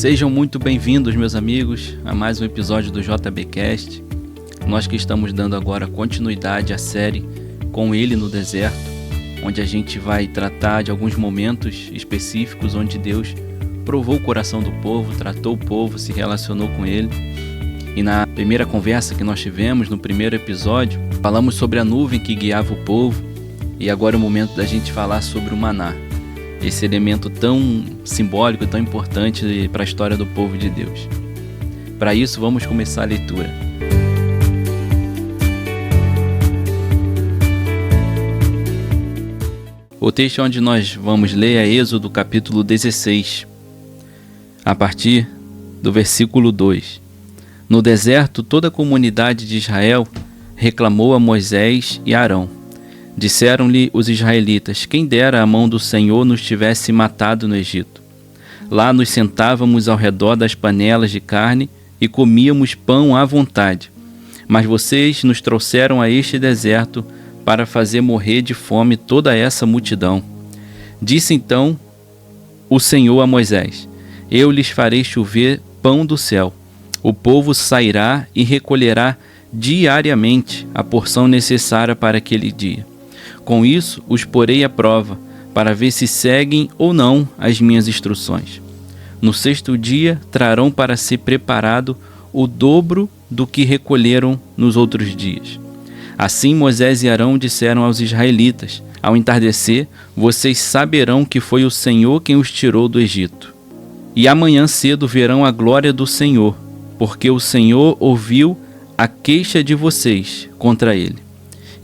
Sejam muito bem-vindos, meus amigos, a mais um episódio do JBcast. Nós que estamos dando agora continuidade à série Com Ele no Deserto, onde a gente vai tratar de alguns momentos específicos onde Deus provou o coração do povo, tratou o povo, se relacionou com ele. E na primeira conversa que nós tivemos, no primeiro episódio, falamos sobre a nuvem que guiava o povo, e agora é o momento da gente falar sobre o maná, esse elemento tão simbólico, tão importante para a história do povo de Deus. Para isso, vamos começar a leitura. O texto onde nós vamos ler é Êxodo capítulo 16, a partir do versículo 2. No deserto, toda a comunidade de Israel reclamou a Moisés e Arão. Disseram-lhe os israelitas: quem dera a mão do Senhor nos tivesse matado no Egito. Lá nos sentávamos ao redor das panelas de carne e comíamos pão à vontade. Mas vocês nos trouxeram a este deserto para fazer morrer de fome toda essa multidão. Disse então o Senhor a Moisés: eu lhes farei chover pão do céu. O povo sairá e recolherá diariamente a porção necessária para aquele dia. Com isso, os porei à prova, para ver se seguem ou não as minhas instruções. No sexto dia, trarão para si preparado o dobro do que recolheram nos outros dias. Assim Moisés e Arão disseram aos israelitas: ao entardecer, vocês saberão que foi o Senhor quem os tirou do Egito. E amanhã cedo verão a glória do Senhor, porque o Senhor ouviu a queixa de vocês contra ele.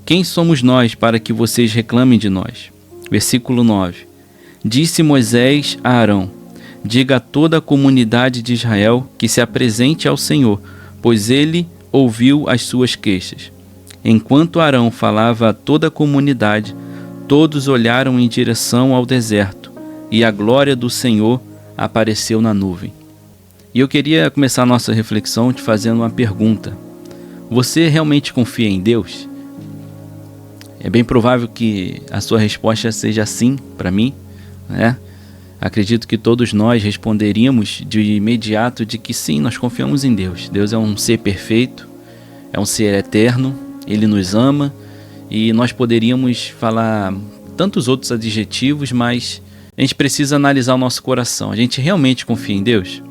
Quem somos nós para que vocês reclamem de nós? Versículo 9. Disse Moisés a Arão: diga a toda a comunidade de Israel que se apresente ao Senhor, pois ele ouviu as suas queixas. Enquanto Arão falava a toda a comunidade, todos olharam em direção ao deserto, e a glória do Senhor apareceu na nuvem. E eu queria começar a nossa reflexão te fazendo uma pergunta. Você realmente confia em Deus? É bem provável que a sua resposta seja sim para mim, né? Acredito que todos nós responderíamos de imediato de que sim, nós confiamos em Deus. Deus é um ser perfeito, é um ser eterno, Ele nos ama, e nós poderíamos falar tantos outros adjetivos, mas a gente precisa analisar o nosso coração. A gente realmente confia em Deus?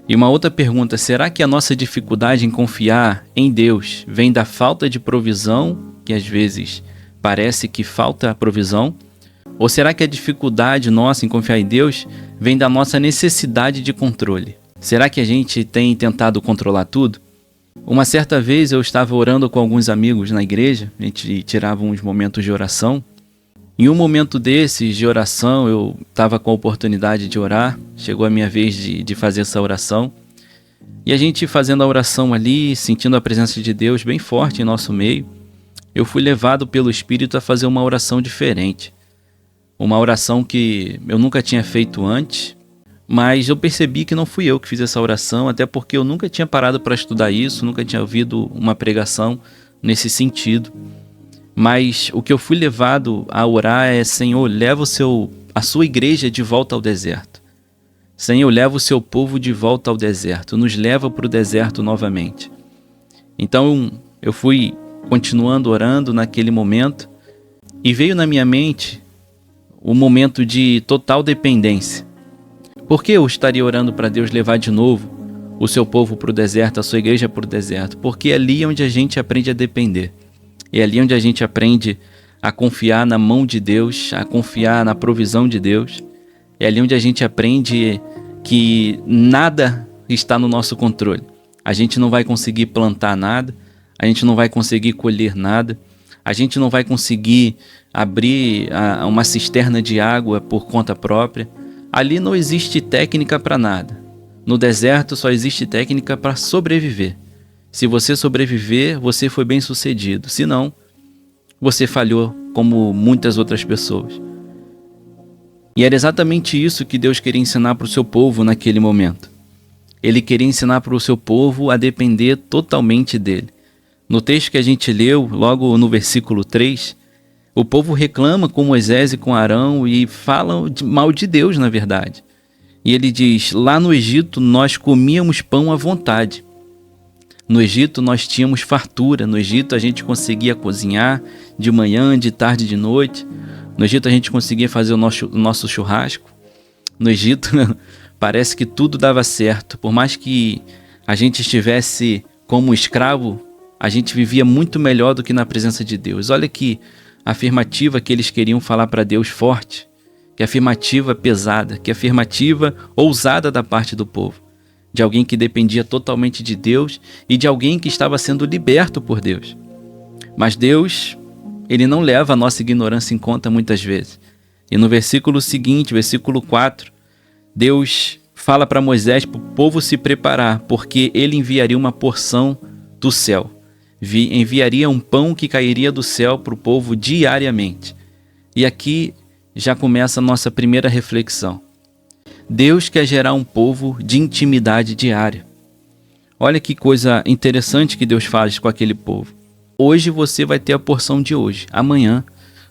E uma outra pergunta: será que a nossa dificuldade em confiar em Deus vem da falta de provisão, que às vezes parece que falta provisão? Ou será que a dificuldade nossa em confiar em Deus vem da nossa necessidade de controle? Será que a gente tem tentado controlar tudo? Uma certa vez eu estava orando com alguns amigos na igreja, a gente tirava uns momentos de oração. Em um momento desses de oração, eu estava com a oportunidade de orar, chegou a minha vez de fazer essa oração. E a gente fazendo a oração ali, sentindo a presença de Deus bem forte em nosso meio, eu fui levado pelo Espírito a fazer uma oração diferente. Uma oração que eu nunca tinha feito antes, mas eu percebi que não fui eu que fiz essa oração, até porque eu nunca tinha parado para estudar isso, nunca tinha ouvido uma pregação nesse sentido. Mas o que eu fui levado a orar é: Senhor, leva a sua igreja de volta ao deserto. Senhor, leva o seu povo de volta ao deserto, nos leva para o deserto novamente. Então eu fui continuando orando naquele momento, e veio na minha mente o momento de total dependência. Por que eu estaria orando para Deus levar de novo o seu povo para o deserto, a sua igreja para o deserto? Porque é ali onde a gente aprende a depender. É ali onde a gente aprende a confiar na mão de Deus, a confiar na provisão de Deus. É ali onde a gente aprende que nada está no nosso controle. A gente não vai conseguir plantar nada, a gente não vai conseguir colher nada, a gente não vai conseguir abrir uma cisterna de água por conta própria. Ali não existe técnica para nada. No deserto só existe técnica para sobreviver. Se você sobreviver, você foi bem sucedido. Se não, você falhou como muitas outras pessoas. E era exatamente isso que Deus queria ensinar para o seu povo naquele momento. Ele queria ensinar para o seu povo a depender totalmente dele. No texto que a gente leu, logo no versículo 3, o povo reclama com Moisés e com Arão e falam mal de Deus, na verdade. E ele diz: lá no Egito nós comíamos pão à vontade. No Egito nós tínhamos fartura. No Egito a gente conseguia cozinhar de manhã, de tarde, de noite. No Egito a gente conseguia fazer o nosso churrasco. No Egito parece que tudo dava certo. Por mais que a gente estivesse como escravo, a gente vivia muito melhor do que na presença de Deus. Olha que afirmativa que eles queriam falar para Deus forte. Que afirmativa pesada, que afirmativa ousada da parte do povo. De alguém que dependia totalmente de Deus e de alguém que estava sendo liberto por Deus. Mas Deus, ele não leva a nossa ignorância em conta muitas vezes. E no versículo seguinte, versículo 4, Deus fala para Moisés para o povo se preparar, porque ele enviaria uma porção do céu. Enviaria um pão que cairia do céu para o povo diariamente. E aqui já começa a nossa primeira reflexão. Deus quer gerar um povo de intimidade diária. Olha que coisa interessante que Deus faz com aquele povo. Hoje você vai ter a porção de hoje. Amanhã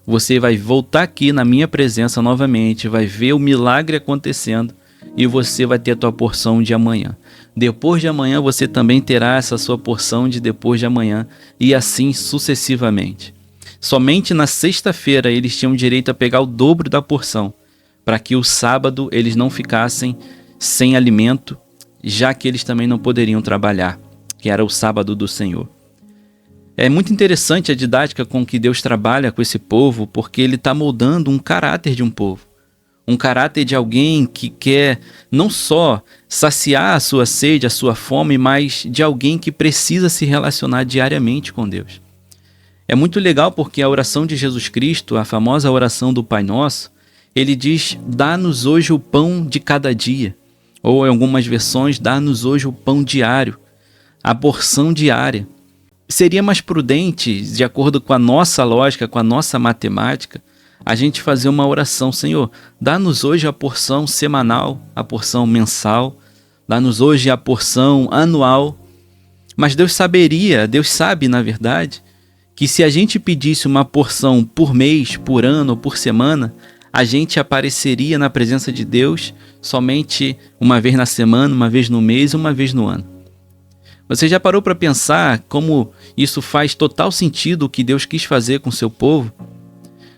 você vai voltar aqui na minha presença novamente, vai ver o milagre acontecendo e você vai ter a tua porção de amanhã. Depois de amanhã você também terá essa sua porção de depois de amanhã e assim sucessivamente. Somente na sexta-feira eles tinham direito a pegar o dobro da porção, para que o sábado eles não ficassem sem alimento, já que eles também não poderiam trabalhar, que era o sábado do Senhor. É muito interessante a didática com que Deus trabalha com esse povo, porque ele está moldando um caráter de um povo. Um caráter de alguém que quer não só saciar a sua sede, a sua fome, mas de alguém que precisa se relacionar diariamente com Deus. É muito legal porque a oração de Jesus Cristo, a famosa oração do Pai Nosso, ele diz: dá-nos hoje o pão de cada dia. Ou em algumas versões, dá-nos hoje o pão diário, a porção diária. Seria mais prudente, de acordo com a nossa lógica, com a nossa matemática, a gente fazer uma oração: Senhor, dá-nos hoje a porção semanal, a porção mensal, dá-nos hoje a porção anual. Mas Deus sabe, na verdade, que se a gente pedisse uma porção por mês, por ano ou por semana, a gente apareceria na presença de Deus somente uma vez na semana, uma vez no mês, uma vez no ano. Você já parou para pensar como isso faz total sentido o que Deus quis fazer com o seu povo?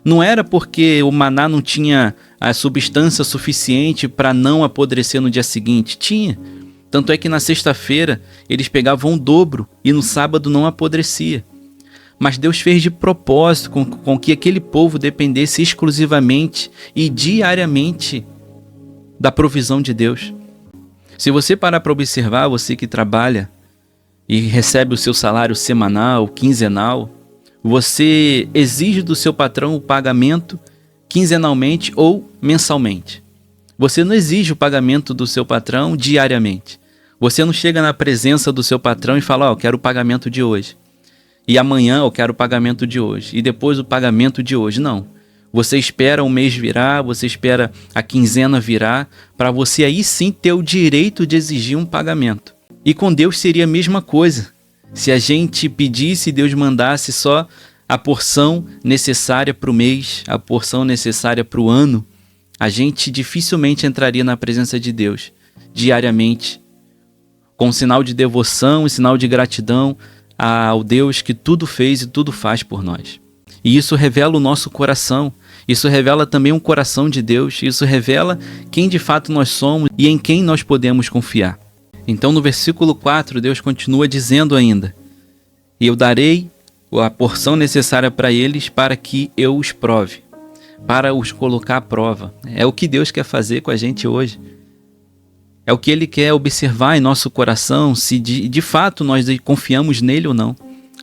Não era porque o maná não tinha a substância suficiente para não apodrecer no dia seguinte. Tinha. Tanto é que na sexta-feira eles pegavam o dobro e no sábado não apodrecia. Mas Deus fez de propósito com que aquele povo dependesse exclusivamente e diariamente da provisão de Deus. Se você parar para observar, você que trabalha e recebe o seu salário semanal, quinzenal, você exige do seu patrão o pagamento quinzenalmente ou mensalmente. Você não exige o pagamento do seu patrão diariamente. Você não chega na presença do seu patrão e fala: eu quero o pagamento de hoje. E amanhã eu quero o pagamento de hoje. E depois o pagamento de hoje. Não. Você espera o mês virar, você espera a quinzena virar, para você aí sim ter o direito de exigir um pagamento. E com Deus seria a mesma coisa. Se a gente pedisse e Deus mandasse só a porção necessária para o mês, a porção necessária para o ano, a gente dificilmente entraria na presença de Deus diariamente, com sinal de devoção e sinal de gratidão ao Deus que tudo fez e tudo faz por nós. E isso revela o nosso coração, isso revela também um coração de Deus, isso revela quem de fato nós somos e em quem nós podemos confiar. Então no versículo 4, Deus continua dizendo ainda: e eu darei a porção necessária para eles para que eu os prove, para os colocar à prova. É o que Deus quer fazer com a gente hoje. É o que Ele quer observar em nosso coração, se de fato nós confiamos nele ou não.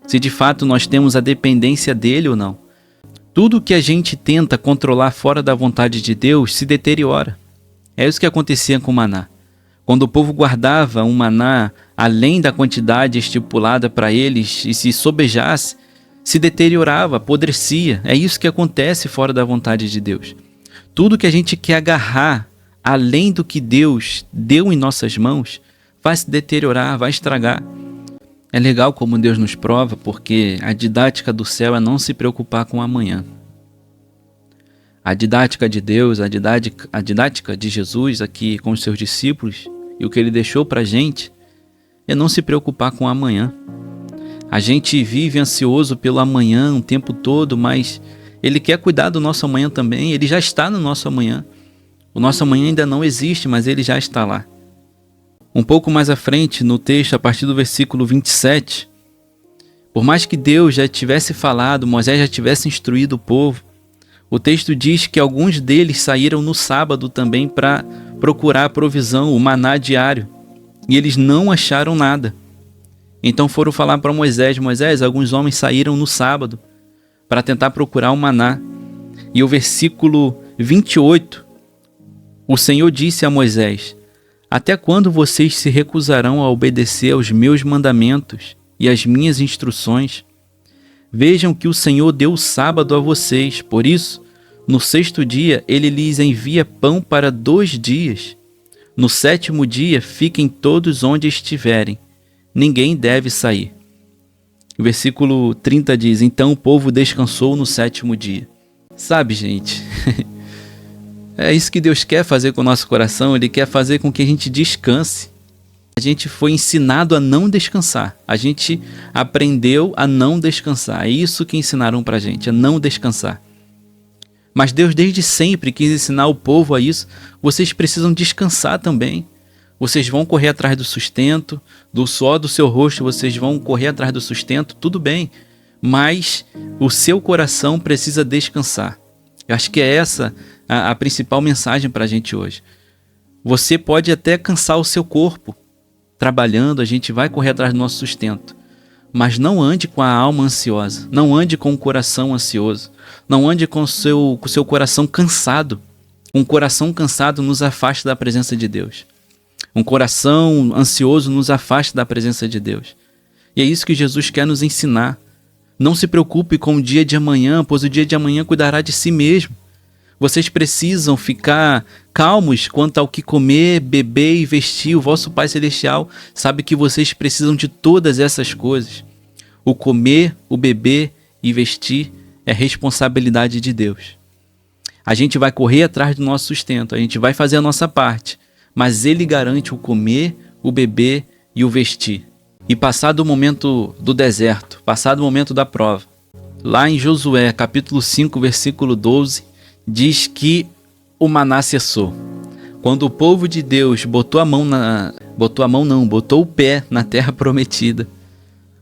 Se de fato nós temos a dependência dele ou não. Tudo que a gente tenta controlar fora da vontade de Deus se deteriora. É isso que acontecia com o maná. Quando o povo guardava um maná além da quantidade estipulada para eles e se sobejasse, se deteriorava, apodrecia. É isso que acontece fora da vontade de Deus. Tudo que a gente quer agarrar além do que Deus deu em nossas mãos, vai se deteriorar, vai estragar. É legal como Deus nos prova, porque a didática do céu é não se preocupar com o amanhã. A didática de Deus, a didática de Jesus aqui com os seus discípulos e o que ele deixou para a gente é não se preocupar com o amanhã. A gente vive ansioso pelo amanhã o tempo todo, mas ele quer cuidar do nosso amanhã também. Ele já está no nosso amanhã. O nosso amanhã ainda não existe, mas ele já está lá. Um pouco mais à frente, no texto, a partir do versículo 27, por mais que Deus já tivesse falado, Moisés já tivesse instruído o povo, o texto diz que alguns deles saíram no sábado também para procurar a provisão, o maná diário, e eles não acharam nada. Então foram falar para Moisés: Moisés, alguns homens saíram no sábado para tentar procurar o maná. E o versículo 28, o Senhor disse a Moisés: até quando vocês se recusarão a obedecer aos meus mandamentos e às minhas instruções? Vejam que o Senhor deu o sábado a vocês, por isso, no sexto dia, ele lhes envia pão para 2 dias. No 7º dia, fiquem todos onde estiverem. Ninguém deve sair. O versículo 30 diz: então o povo descansou no 7º dia. Sabe, gente, é isso que Deus quer fazer com o nosso coração. Ele quer fazer com que a gente descanse. A gente foi ensinado a não descansar. A gente aprendeu a não descansar. É isso que ensinaram pra gente, a não descansar. Mas Deus desde sempre quis ensinar o povo a isso. Vocês precisam descansar também. Vocês vão correr atrás do sustento, do suor do seu rosto, vocês vão correr atrás do sustento, tudo bem. Mas o seu coração precisa descansar. Eu acho que é essa a principal mensagem pra gente hoje. Você pode até cansar o seu corpo. Trabalhando, a gente vai correr atrás do nosso sustento. Mas não ande com a alma ansiosa. Não ande com o coração ansioso. Não ande com o seu coração cansado. Um coração cansado nos afasta da presença de Deus. Um coração ansioso nos afasta da presença de Deus. E é isso que Jesus quer nos ensinar. Não se preocupe com o dia de amanhã, pois o dia de amanhã cuidará de si mesmo. Vocês precisam ficar calmos quanto ao que comer, beber e vestir. O vosso Pai Celestial sabe que vocês precisam de todas essas coisas. O comer, o beber e vestir é responsabilidade de Deus. A gente vai correr atrás do nosso sustento, a gente vai fazer a nossa parte, mas Ele garante o comer, o beber e o vestir. E passado o momento do deserto, passado o momento da prova, lá em Josué, capítulo 5, versículo 12, diz que o maná cessou. Quando o povo de Deus botou o pé na terra prometida,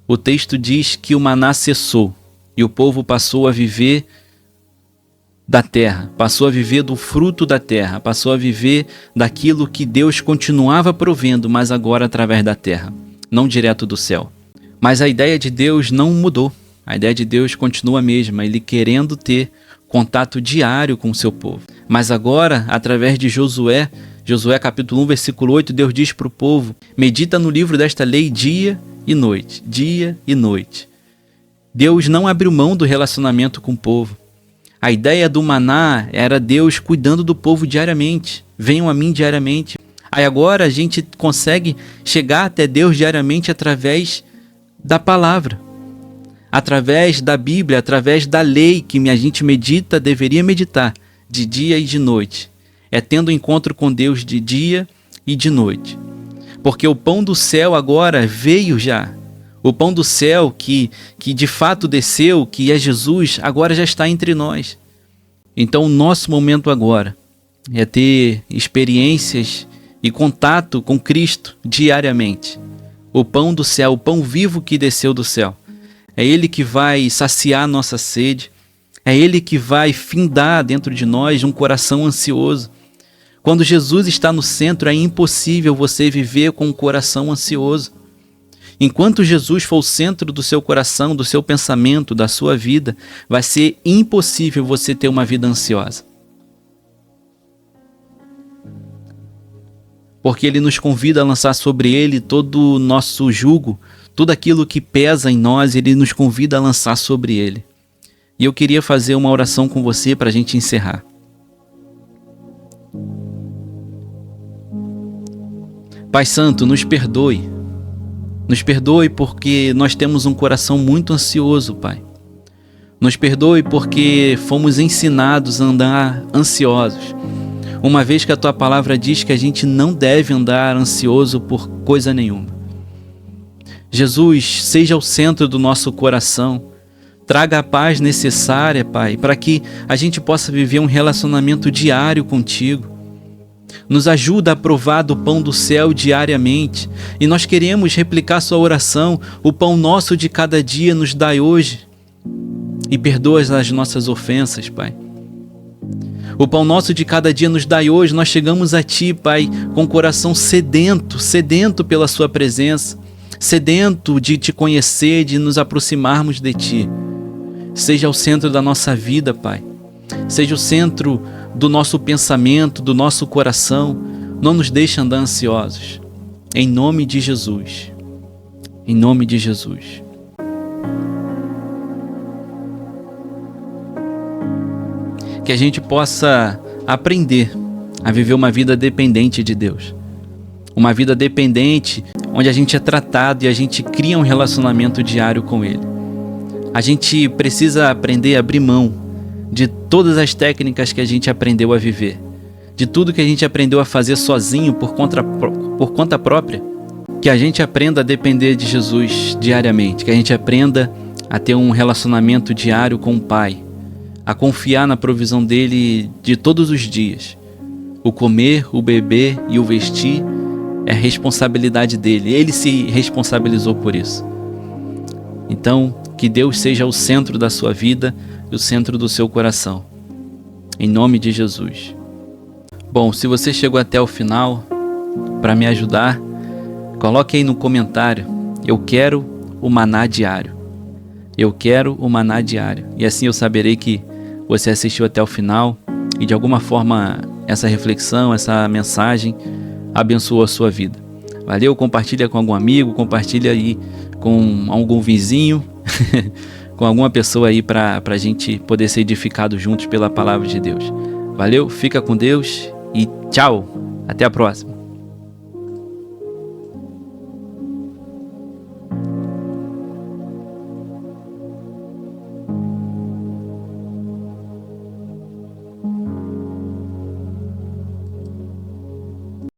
o texto diz que o maná cessou e o povo passou a viver da terra, passou a viver do fruto da terra, passou a viver daquilo que Deus continuava provendo, mas agora através da terra, não direto do céu. Mas a ideia de Deus não mudou. A ideia de Deus continua a mesma, Ele querendo ter contato diário com o seu povo. Mas agora, através de Josué capítulo 1, versículo 8, Deus diz para o povo: medita no livro desta lei dia e noite, dia e noite. Deus não abriu mão do relacionamento com o povo. A ideia do maná era Deus cuidando do povo diariamente. Venham a mim diariamente. Aí agora a gente consegue chegar até Deus diariamente através da palavra, através da Bíblia, através da lei que a gente medita, deveria meditar de dia e de noite. É tendo encontro com Deus de dia e de noite. Porque o pão do céu agora veio já. O pão do céu que de fato desceu, que é Jesus, agora já está entre nós. Então o nosso momento agora é ter experiências e contato com Cristo diariamente. O pão do céu, o pão vivo que desceu do céu. É Ele que vai saciar nossa sede. É Ele que vai findar dentro de nós um coração ansioso. Quando Jesus está no centro, é impossível você viver com um coração ansioso. Enquanto Jesus for o centro do seu coração, do seu pensamento, da sua vida, vai ser impossível você ter uma vida ansiosa. Porque Ele nos convida a lançar sobre Ele todo o nosso jugo, tudo aquilo que pesa em nós, Ele nos convida a lançar sobre Ele. E eu queria fazer uma oração com você para a gente encerrar. Pai Santo, nos perdoe. Nos perdoe porque nós temos um coração muito ansioso, Pai. Nos perdoe porque fomos ensinados a andar ansiosos, uma vez que a Tua palavra diz que a gente não deve andar ansioso por coisa nenhuma. Jesus, seja o centro do nosso coração, traga a paz necessária, Pai, para que a gente possa viver um relacionamento diário contigo. Nos ajuda a provar do pão do céu diariamente, e nós queremos replicar sua oração: o pão nosso de cada dia nos dai hoje, e perdoa as nossas ofensas, Pai. O pão nosso de cada dia nos dai hoje. Nós chegamos a Ti, Pai, com o coração sedento pela Sua presença, sedento de Te conhecer, de nos aproximarmos de Ti. Seja o centro da nossa vida, Pai. Seja o centro do nosso pensamento, do nosso coração. Não nos deixe andar ansiosos. Em nome de Jesus. Em nome de Jesus. Que a gente possa aprender a viver uma vida dependente de Deus. Uma vida dependente onde a gente é tratado e a gente cria um relacionamento diário com Ele. A gente precisa aprender a abrir mão de todas as técnicas que a gente aprendeu a viver, de tudo que a gente aprendeu a fazer sozinho por conta própria. Que a gente aprenda a depender de Jesus diariamente, que a gente aprenda a ter um relacionamento diário com o Pai, a confiar na provisão dele de todos os dias. O comer, o beber e o vestir é responsabilidade dele. Ele se responsabilizou por isso. Então, que Deus seja o centro da sua vida e o centro do seu coração. Em nome de Jesus. Bom, se você chegou até o final, para me ajudar, coloque aí no comentário: eu quero o maná diário. Eu quero o maná diário. E assim eu saberei que você assistiu até o final e de alguma forma essa reflexão, essa mensagem abençoou a sua vida. Valeu? Compartilha com algum amigo, compartilha aí com algum vizinho, com alguma pessoa aí para a gente poder ser edificado juntos pela palavra de Deus. Valeu? Fica com Deus e tchau! Até a próxima!